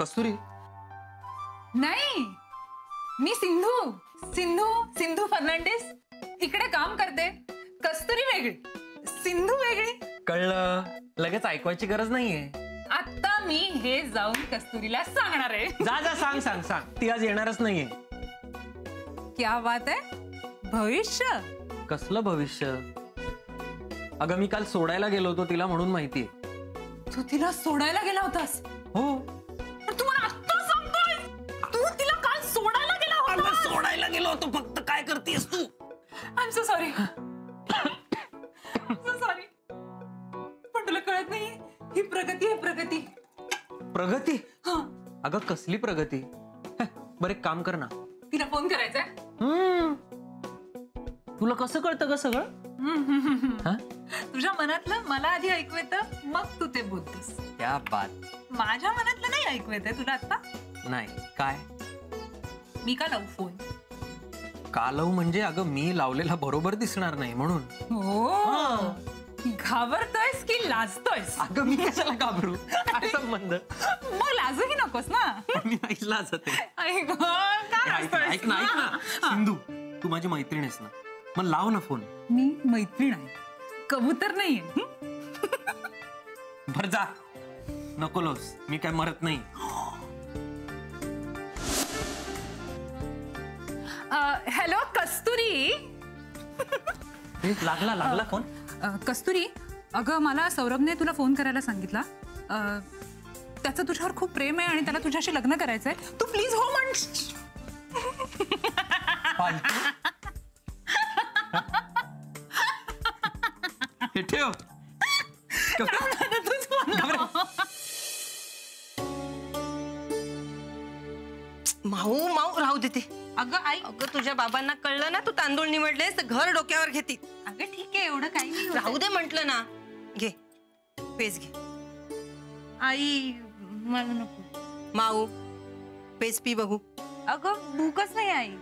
कस्तुरी नाही, मी सिंधू सिंधू सिंधू फर्नांडिस इकडे काम करते. कस्तुरी वेगळी, सिंधू वेगळी. कळलं, लगेच ऐकवायची गरज नाहीये. आता मी हे जाऊन कस्तुरीला सांगणार आहे. जा जा, सांग सांग सांग. ती आज येणारच नाहीये. क्या बात आहे? भविष्य? कसलं भविष्य? अगं मी काल सोडायला गेलो होतो तिला, म्हणून माहितीये. तू तिला सोडायला गेला होतास? हो. तू मला आत्ता सांगतोय तू तिला काल सोडायला गेला होतास? सोडायला गेलो होतो फक्त. काय करतेस तू? I am so sorry. Sorry, पण तुला कळत नाही ही प्रगती आहे. प्रगती. प्रगती? हा. अगं कसली प्रगती? बरं एक काम कर ना, तिला फोन करायचा. तुला कसं कळतं ग सगळं? तुझ्या मनातलं मला आधी ऐकू येतं, मग तू ते बोलतोस. क्या बात. माझ्या मनातलं नाही ऐकू येतंय तुला आता? नाही. काय? मी का लावू फोन? का लावू म्हणजे? अगं मी लावलेला बरोबर दिसणार नाही म्हणून. हो. घाबरतोयस की लाजतोयस? अगं मी कशाला घाबरू? काय संबंध? मग लाजूही नकोस ना. मी नाही लाजत आहे. ऐक ना. सिंधू, तू माझी मैत्रीण आहेस ना, मग लाव ना फोन. मी मैत्रीण आहे, कबूतर नाहीये. भर जा. नको लोस, मी काय मरत नाही. हॅलो कस्तुरी. लागला लागला फोन. कस्तुरी, अगं मला सौरभने तुला फोन करायला सांगितला. त्याचं तुझ्यावर खूप प्रेम आहे आणि त्याला तुझ्याशी लग्न करायचंय. तू प्लीज हो म्हण. हे ठेव. माऊ माऊ राहू देते. अगं आई, अगं तुझ्या बाबांना कळलं ना तू तांदूळ निवडलेस तर घर डोक्यावर घेतील. अगं ठीक आहे, एवढं काही नाही. राहू दे म्हटलं ना. घे पेज घे. आई मला नको. माऊ पेज पी बघू. अगं भूकच नाही आई.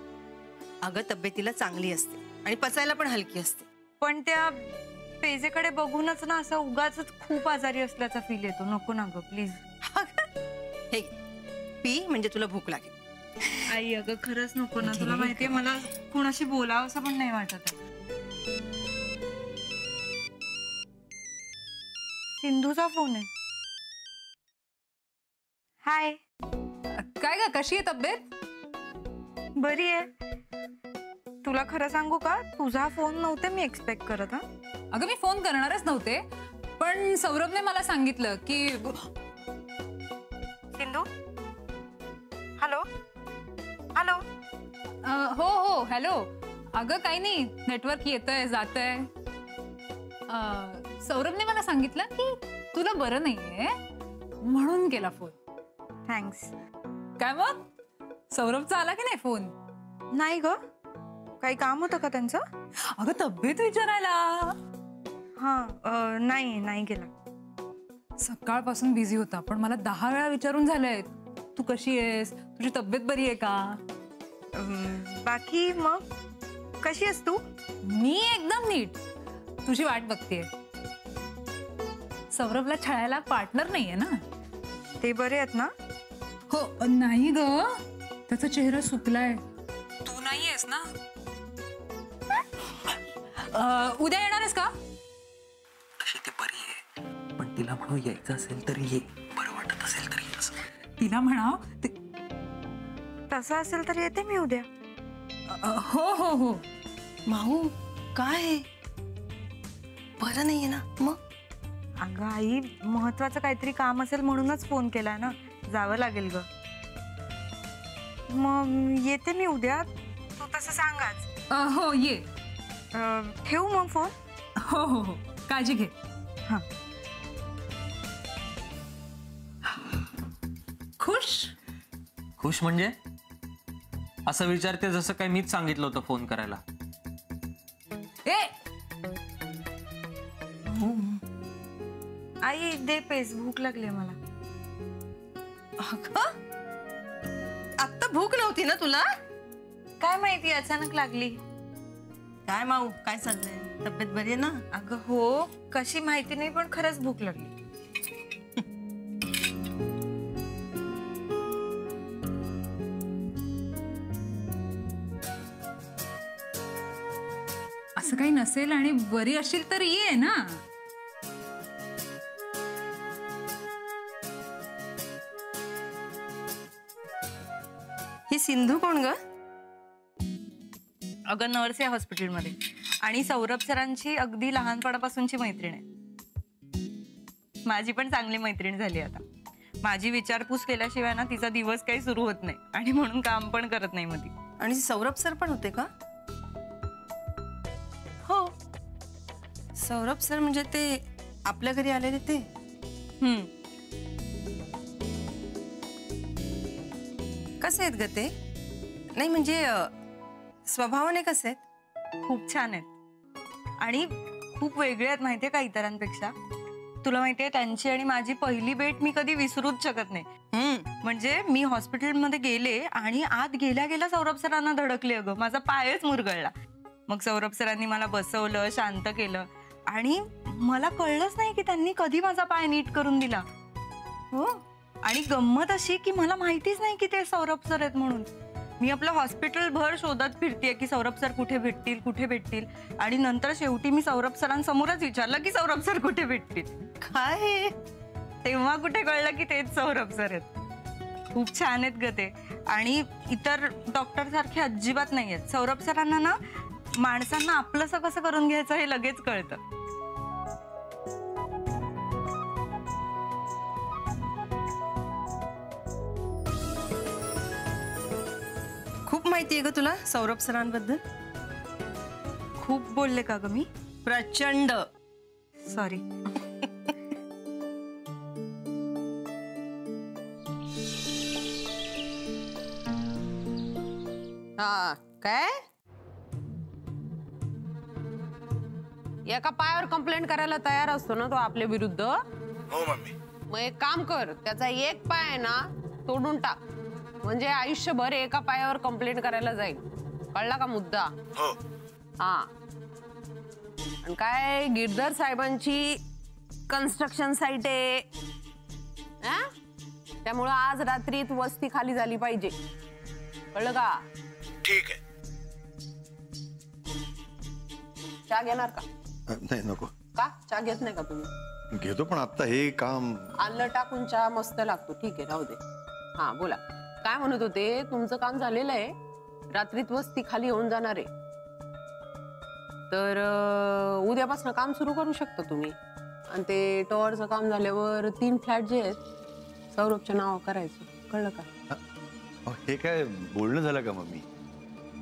अगं तब्येतीला चांगली असते आणि पचायला पण हलकी असते. पण त्या पेजेकडे बघूनच ना असं उगाच खूप आजारी असल्याचा फील येतो. नको ना ग प्लीज. हे पी म्हणजे तुला भूक लागेल. आई अगं खरंच नको ना. तुला माहितीये मला कुणाशी बोलावं असं पण नाही वाटत. सिंधूचा फोन आहे. हाय. काय ग, कशी आहे तब्येत? बरी आहे. तुला खरं सांगू का, तुझा फोन नव्हते मी एक्सपेक्ट करत. अगं मी फोन करणारच नव्हते, पण सौरभने मला सांगितलं की. Sindhu, hello hello. हो हो हॅलो. अगं काही नाही, नेटवर्क येतंय जातंय. सौरभने मला सांगितलं की तुला बरं नाहीये म्हणून केला फोन. थँक्स. काय मग सौरभचा आला की नाही फोन? नाही ग, काही काम होतं का त्यांचं? अगं तब्येत विचारायला. हा नाही केला. सकाळपासून बिझी होता, पण मला 10 वेळा विचारून झालंय तू कशी आहेस, तुझी तब्येत बरी आहे का. बाकी मग कशी आहेस तू? मी एकदम नीट. तुझी वाट बघतेय. सौरभला छळायला पार्टनर नाहीये ना. ते बरे आहेत ना? हो. नाही ग, त्याचा चेहरा सुकलाय. तू नाहीयेस ना? उद्या येणार आहेस का? तशी ती बरी आहे, पण तिला म्हणू यायचं असेल तरी ये, बरं वाटत असेल तरी. तिला म्हणाव तसं असेल तर येते मी उद्या. हो हो हो. माऊ काय बरं नाहीये ना मग? अगं आई, महत्वाचं काहीतरी काम असेल म्हणूनच फोन केलाय ना, जावं लागेल ग. मग येते मी उद्या, तू तसं सांगाच. हो ये. ठेवू मग फोन? हो हो हो, काळजी घे. हा. खुश? खुश म्हणजे असं विचारते जसं काही मीच सांगितलं होतं फोन करायला. आई दे पेज, भूक लागली मला. आता भूक नव्हती ना तुला? काय माहिती अचानक लागली. काय माऊ काय चाललंय, तब्येत बरी आहे ना? अगं हो, कशी माहिती नाही, पण खरंच भूक लागली. असं काही नसेल आणि बरी असशील तर ये ना. ही सिंधू कोण ग? अगं नर्स आहे हॉस्पिटलमध्ये आणि सौरभ सरांची अगदी लहानपणापासूनची मैत्रीण आहे. माझी पण चांगली मैत्रीण झाली आता. माझी विचारपूस केल्याशिवाय ना तिचा दिवस काही सुरू होत नाही आणि म्हणून काम पण करत नाही मग ती. आणि सौरभ सर पण होते का? हो, सौरभ सर म्हणजे ते आपल्या घरी आलेले ते. कसे आहेत ग ते? नाही म्हणजे स्वभावाने कसे आहेत? खूप छान आहेत आणि खूप वेगळे आहेत माहितीये का इतरांपेक्षा. तुला माहितीये त्यांची आणि माझी पहिली भेट मी कधी विसरूच शकत नाही. म्हणजे मी हॉस्पिटलमध्ये गेले आणि आत गेल्या गेल्या सौरभ सरांना धडकले. अगं माझा पायच मुरगळला. मग सौरभ सरांनी मला बसवलं, शांत केलं आणि मला कळलंच नाही की त्यांनी कधी माझा पाय नीट करून दिला. हो, आणि गंमत अशी की मला माहितीच नाही की ते सौरभ सर आहेत म्हणून. मी आपलं हॉस्पिटल भर शोधत फिरतेय की सौरभ सर कुठे भेटतील आणि नंतर शेवटी मी सौरभ सरांसमोरच विचारलं की सौरभ सर कुठे भेटतील. काय? तेव्हा कुठे कळलं की तेच सौरभ सर आहेत. खूप छान आहेत ग ते आणि इतर डॉक्टर सारखे अजिबात नाही आहेत. सौरभ सरांना ना माणसांना आपलंसं कसं करून घ्यायचं हे लगेच कळतं. खूप माहिती आहे ग तुला सौरभ सरांबद्दल. खूप बोलले का ग मी? प्रचंड. सॉरी. हा काय? एका पायावर कंप्लेंट करायला तयार असतो ना तो आपल्या विरुद्ध. हो मम्मी. मग एक काम कर, त्याचा एक पाय आहे ना तोडून टाक, म्हणजे आयुष्यभर एका पायावर कंप्लेंट करायला जाईल. कळला का मुद्दा? हो. हा. आणि काय गिरधर साहेबांची कन्स्ट्रक्शन साईट आहे हा? त्यामुळं आज रात्रीत वस्ती खाली झाली पाहिजे. कळलं का? ठीक आहे. चहा घेणार का? नाही नको. का चहा घेत नाही का तुम्ही? घेतो पण आता हे काम. आलं टाकून चहा मस्त लागतो. ठीक आहे राहू दे. हा बोला, काय म्हणत होते? तुमचं काम झालेलं आहे, रात्रीत वस्ती खाली होऊन जाणार आहे, तर उद्यापासून काम सुरू करू शकता तुम्ही. आणि ते टॉवरचं काम झाल्यावर 3 फ्लॅट जे आहेत सौरभच्या नाव करायचं. कळलं का? हे काय बोलणं झालं का मम्मी?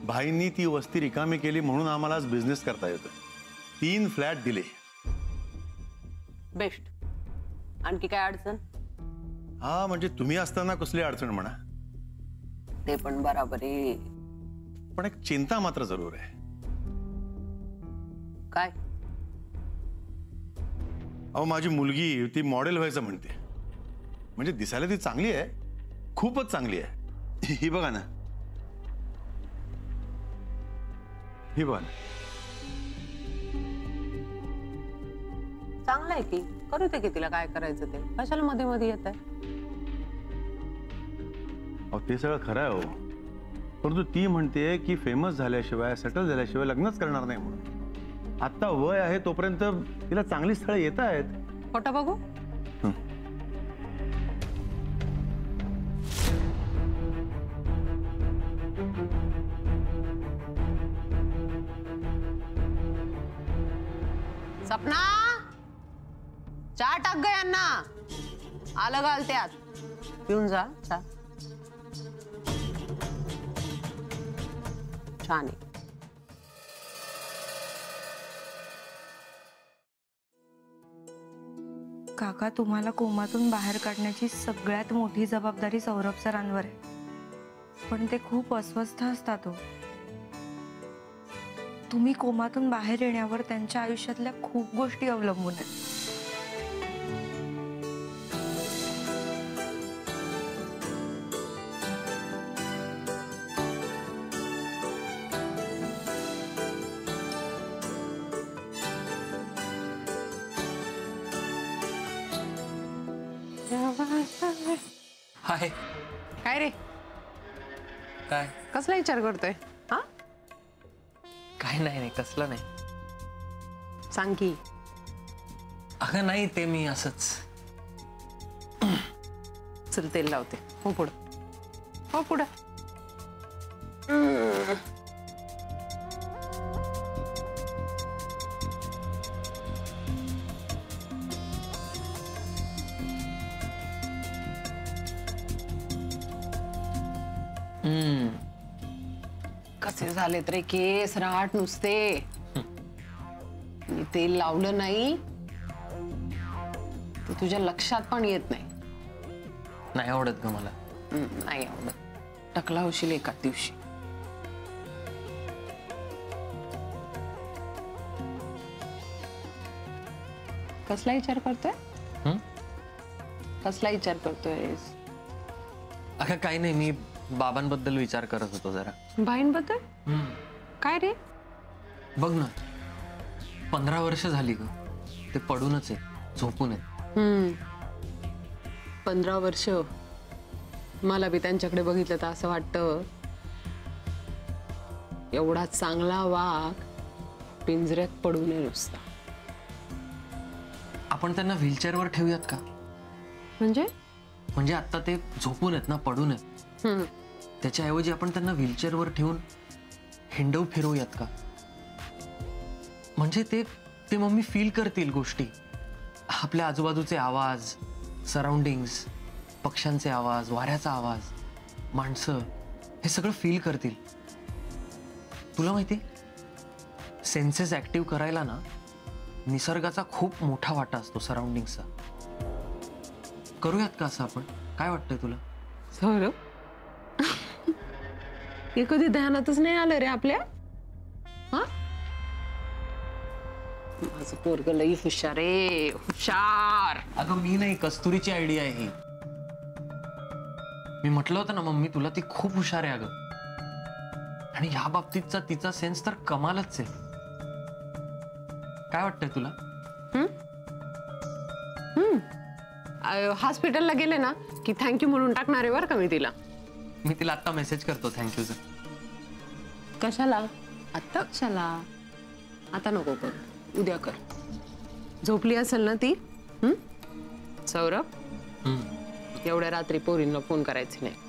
भाईंनी ती वस्ती रिकामी केली म्हणून आम्हाला आज बिझनेस करता येतो. 3 फ्लॅट दिले. बेस्ट. आणखी काय अडचण? हा म्हणजे तुम्ही असताना कसली अडचण म्हणा. ते पण बरोबर आहे. पण एक चिंता मात्र जरूर आहे. काय? अहो माझी मुलगी ती मॉडेल व्हायचं म्हणते. म्हणजे दिसायला ती चांगली आहे, खूपच चांगली आहे. ही बघा ना, ही बघा ना. चांगलं आहे की, करू दे की तिला काय करायचं ते. कशाला मध्ये मध्ये येत आहे? अहो ते सगळं खरं आहे हो, परंतु ती म्हणते की फेमस झाल्याशिवाय, सेटल झाल्याशिवाय लग्नच करणार नाही म्हणून. आता वय आहे तोपर्यंत तिला चांगली स्थळं येत आहेत. फोटो बघू. सपना, चहा टाक ग यांना. आलं घाल त्यात, पिऊन जा चहा. छान आहे. काका, तुम्हाला कोमातून बाहेर काढण्याची सगळ्यात मोठी जबाबदारी सौरभ सरांवर आहे. पण ते खूप अस्वस्थ असतात हो. तुम्ही कोमातून बाहेर येण्यावर त्यांच्या आयुष्यातल्या खूप गोष्टी अवलंबून आहेत. हाय. काय रे, काय? कसला विचार करतोय? हा, काय नाही, कसलं नाही. सांग की. अगं नाही, ते मी असंच. चल तेल लावते. हो पुढं. हो पुढं. कसे झालेत रे केस राहट नुसते. मी तेल लावलं नाही ते तुझ्या लक्षात पण येत नाही. नाही आवडत ग मला. नाही आवडत. टकला होशील एका दिवशी. कसला विचार करतोय? कसला विचार करतोयस? अगं काही नाही, मी बाबांबद्दल विचार करत होतो जरा. बाईंबद्दल? काय रे? बघ ना, 15 वर्ष झाली ग, ते पडूनच आहे, झोपून आहे. 15 वर्ष. मला बी त्यांच्याकडे बघितलं तर असं वाटतं एवढा चांगला वाघ पिंजऱ्यात पडू नये नुसता. आपण त्यांना व्हीलचेअरवर ठेवूयात का? म्हणजे आता ते झोपून आहेत ना, पडून आहेत. त्याच्याऐवजी आपण त्यांना व्हीलचेअरवर ठेवून हिंडव फिरवूयात का? म्हणजे ते मम्मी फील करतील गोष्टी. आपल्या आजूबाजूचे आवाज, सराउंडिंग्स, पक्ष्यांचे आवाज, वाऱ्याचा आवाज, माणसं, हे सगळं फील करतील. तुला माहिती, सेन्सेस ऍक्टिव्ह करायला ना निसर्गाचा खूप मोठा वाटा असतो, सराउंडिंगचा. करूयात का असं आपण? काय वाटतंय तुला? सौरभ, हे कधी ध्यानातच नाही आलं रे आपल्या. हा, माझं पोरग लई हुशार रे, हुशार. अगं मी नाही, कस्तुरीची आयडिया आहे ही. मी म्हटलं होतं ना मम्मी तुला, ती खूप हुशार आहे अगं. आणि ह्या बाबतीतचा तिचा सेन्स तर कमालच आहे. काय वाटतंय तुला? हॉस्पिटलला गेले ना की थँक्यू म्हणून टाकणार आहे बरं का मी तिला. मी तिला आता मेसेज करतो थँक्यूचं. कशाला? आता कशाला? आता नको कर, उद्या कर. झोपली असेल ना ती. सौरभ, एवढ्या रात्री पोरींना फोन करायचे नाही.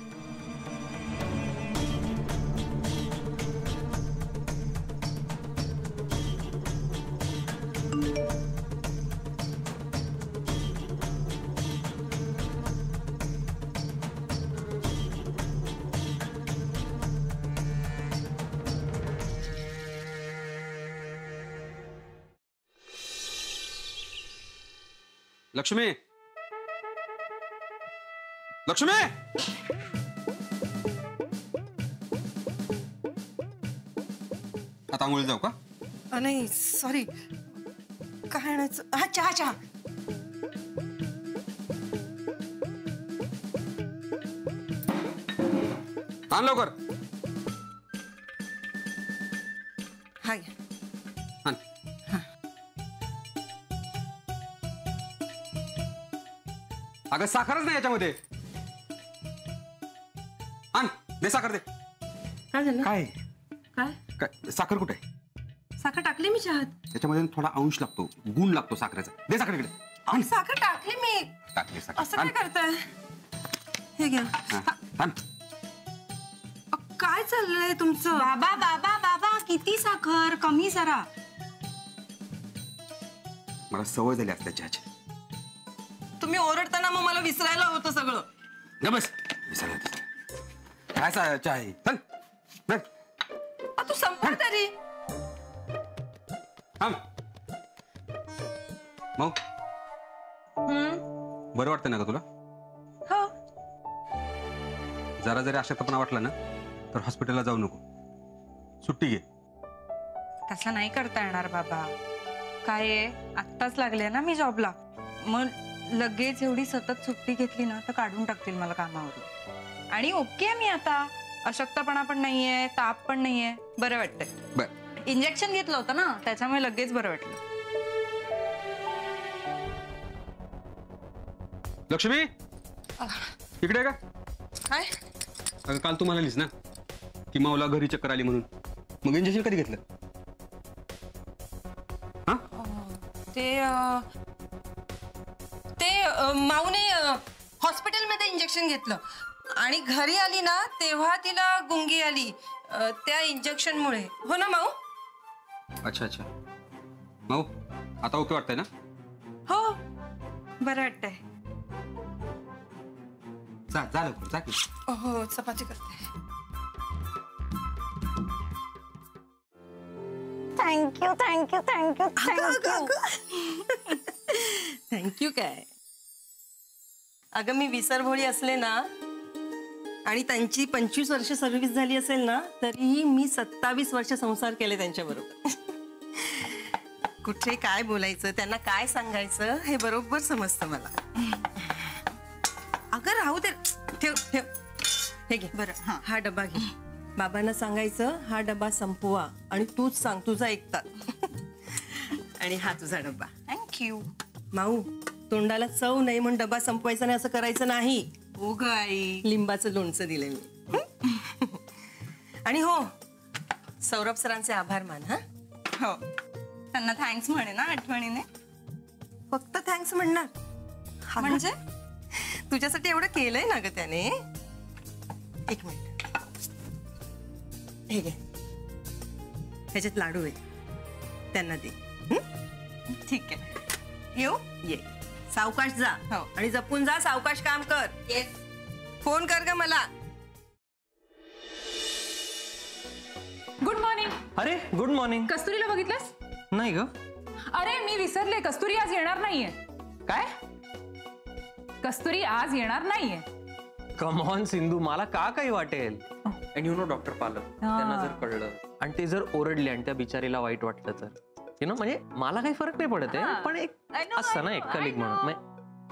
लक्ष्मी, लक्ष्मी, आता आंघोळी जाऊ का? नाही सॉरी, काय आणायचं? हा, चहा चहा. आण लवकर. हाय. आण. अगं साखरच नाही याच्यामध्ये. आण, दे साखर दे. काय झालं? काय काय? काय साखर कुठे आहे? साखर टाकली मी चहात. त्याच्यामध्ये थोडा अंश लागतो, गुण लागतो साखरेचा. दे साखर इकडे. आण. साखर टाकली मी. टाकली साखर. असं काय करताय? हे घ्या. आण. काय चाललंय तुमचं? बाबा बाबा बाबा, किती साखर? कमी जरा. मला सवय झाली असल्या चहाची. तुम्ही ओरडताना मग मला विसरायला होतं सगळं. ग बस. काय चहा आहे? चल चल. तू संपव तरी. थांब. मग बरं वाटतं ना का तुला? हो. जरा जरी अशक्तपणा वाटला ना तर हॉस्पिटलला जाऊ नको, सुट्टी घे. तसं नाही करता येणार बाबा. काय आहे, आत्ताच लागले ना मी जॉबला. मग लगेच एवढी सतत सुट्टी घेतली ना तर काढून टाकतील मला कामावरून. आणि ओके, मी आता अशक्तपणा पण नाहीये, ताप पण नाहीये, बरं वाटतंय. बर. इंजेक्शन घेतलं होतं ना, त्याच्यामुळे लगेच बरं वाटलं. लक्ष्मी, इकडे आहे का? काय? अगं काल तू म्हणालीस ना की माऊला घरी चक्कर आली म्हणून. मग इंजेक्शन कधी घेतलं? हा, माऊने हॉस्पिटलमध्ये इंजेक्शन घेतलं आणि घरी आली ना तेव्हा तिला गुंगी आली त्या इंजेक्शनमुळे. हो ना माऊ? अच्छा अच्छा. माऊ आता ओके वाटतंय ना? हो बरं वाटतंय. जा जा लवकर जा की. हो चपाती करते. Thank you thank you thank you thank you. Thank you काय. अगं मी विसरभोळी असले ना आणि त्यांची 25 वर्ष सर्व्हिस झाली असेल ना तरीही मी 27 वर्ष संसार केले त्यांच्याबरोबर. कुठे काय बोलायचं त्यांना काय सांगायचं हे बरोबर समजतं मला. अगं राहू दे. ठेव ठेव. हे घे. बरं हा डबा घे. बाबांना सांगायचं हा डबा संपवा आणि तूच सांग तुझा ऐकतात. आणि हा तुझा डबा. थँक्यू. माऊ तोंडाला चव नाही म्हणून डबा संपवायचा नाही असं करायचं नाही. हो ग आई. लिंबाचं लोणचं दिलंय मी. आणि हो सौरभ सरांचे आभार मान. हा हो त्यांना थँक्स म्हणे ना आठवणीने. फक्त थँक्स म्हणणार म्हणजे तुझ्यासाठी एवढं केलंय ना ग त्याने. एक मिनिट. हे घे. ह्याच्यात लाडू आहे त्यांना दे. ठीक आहे. येऊ ये. सावकाश जा. हो. आणि जपून जा. सावकाश काम कर. फोन कर ग मला. Good morning. अरे गुड मॉर्निंग. कस्तुरीला बघितलंस? नाही ग. अरे मी विसरले, कस्तुरी आज येणार नाहीये. काय? कस्तुरी आज येणार नाहीये. कम ऑन सिंधू, मला का काही वाटेल. अँड यू नो डॉक्टर पालक त्यांना जर कळलं आणि ते जर ओरडले आणि त्या बिचारीला वाईट वाटलं तर यु नो म्हणजे मला काही फरक नाही पडत आहे पण एक असं ना एक कलिग म्हणून.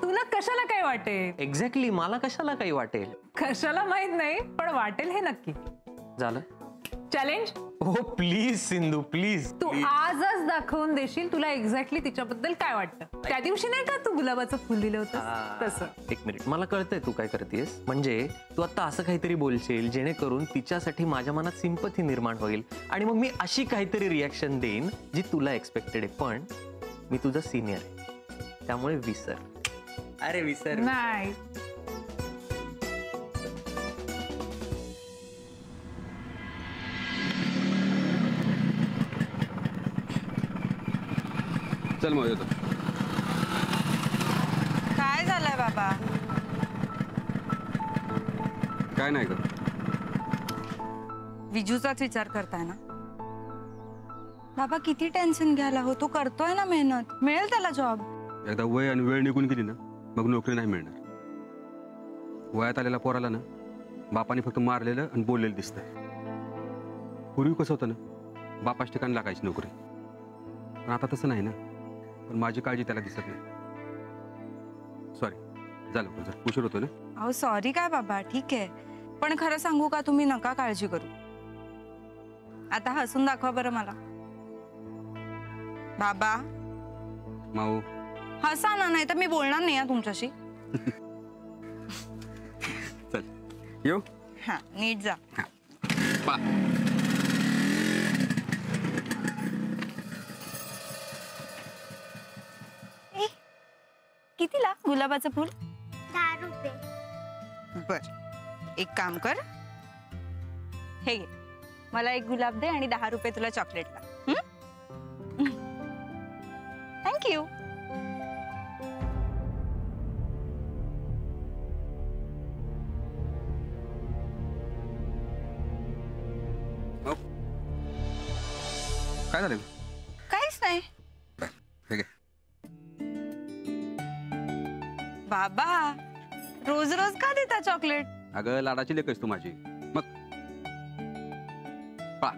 तुला कशाला काय वाटेल? एक्झॅक्टली मला कशाला काही वाटेल. कशाला माहित नाही पण वाटेल हे नक्की. झालं चॅलेंज. हो प्लीज सिंधू प्लीज. तू आजच दाखवून देशील तुला एक्झॅक्टली तिच्याबद्दल काय वाटतं. त्या दिवशी नाही का तू गुलाबाचं फुल दिलं होतं तसं. एक मिनिट. मला कळतंय तू काय करतेस. म्हणजे तू आता असं काहीतरी बोलशील जेणेकरून तिच्यासाठी माझ्या मनात सिंपथी निर्माण होईल आणि मग मी अशी काहीतरी रिॲक्शन देईन जी तुला एक्सपेक्टेड आहे. पण मी तुझा सिनियर आहे त्यामुळे विसर. अरे विसर नाही. चल मग येतो. काय झालंय बाबा? काय नाही ग. विजूचाच विचार करताय ना बाबा. किती टेन्शन घ्यायला हो. तो करतोय ना मेहनत. मिळेल त्याला जॉब. एकदा वय आणि वेळ निघून गेली ना मग नोकरी नाही मिळणार. वयात आलेल्या पोराला ना बापाने फक्त मारलेलं आणि बोललेलं दिसतंय. पूर्वी कसं होतं ना बापाच्या ठिकाणी लागायची नोकरी. पण आता तसं नाही ना. पण माझी काळजी त्याला दिसत नाही. सॉरी झालं जर उशीर होतो ना. अहो सॉरी काय बाबा. ठीक आहे पण खरं सांगू का तुम्ही नका काळजी करू. आता हसून दाखवा बरं मला. बाबा माऊ हसा ना नाही तर मी बोलणार नाही तुमच्याशी. चल येऊ. हा नीट जा. बा. कितीला गुलाबाचं फुल? 10 रुपये. बर एक काम कर. हे घे. मला एक गुलाब दे आणि 10 रुपये तुला चॉकलेटला. थँक्यू. काय झालं? काहीच नाही हे घे. बाबा. रोज रोज का देता चॉकलेट? अगं लाडाची लेकच तू माझी. मग पळा.